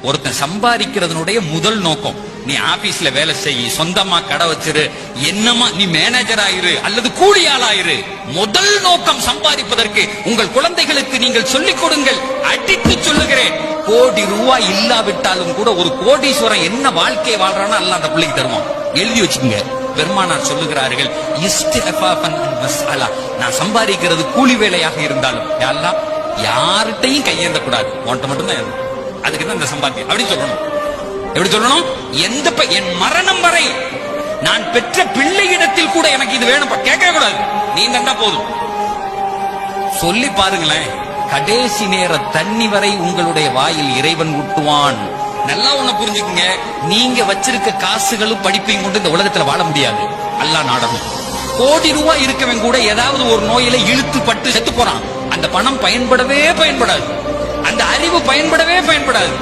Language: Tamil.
ஒருத்தன் சம்பாதிக்கிறதுனுடைய முதல் நோக்கம், நீ ஆபீஸ்ல வேலை செய், சொந்தமா கடை வச்சிரு, என்னமா நீ மேனேஜர் ஆயிரு அல்லது கூலியாள் ஆயிரு. முதல் நோக்கம் சம்பாதிப்பதற்கு உங்கள் குழந்தைகளுக்கு நீங்கள் சொல்லிக் கொடுங்கள். அடித்து சொல்லுகிறேன், கோடி ரூபாய் இல்லாவிட்டாலும் கூட ஒரு கோடீஸ்வரன் என்ன வாழ்க்கை வாழ்றானோ அல்ல அந்த பிள்ளைக்கு தருவான். எழுதி வச்சுக்கோங்க. பெருமானார் சொல்லுகிறார்கள், நான் சம்பாதிக்கிறது கூலி வேலையாக இருந்தாலும் யார்கிட்டையும் கையேந்த கூடாது, உன்கிட்ட மட்டும்தான். அதுக்கு தான் இந்த சம்பாத்தியம் அப்படின்னு சொல்லணும். எப்படி சொல்லணும்? என் மரணம் வரை நான் பெற்ற பிள்ளையிடத்தில் கூட எனக்கு இது வேணும் கேட்க கூடாது, நீ தந்தா போதும். சொல்லி பாருங்களேன், கடைசி நேர தண்ணி வரை உங்களுடைய வாயில் இறைவன் ஊட்டுவான். நல்லா ஒண்ணு புரிஞ்சுக்குங்க, நீங்க வச்சிருக்க காசுகளும் படிப்பையும் கொண்டு இந்த உலகத்துல வாழ முடியாது. அல்லாஹ் நாடணும். கோடி ரூபாய் இருக்கவன் கூட ஏதாவது ஒரு நோயில இழுத்து பட்டு செத்து போறான். அந்த பணம் பயன்படவே பயன்படாது, அந்த அறிவு பயன்படவே பயன்படாது.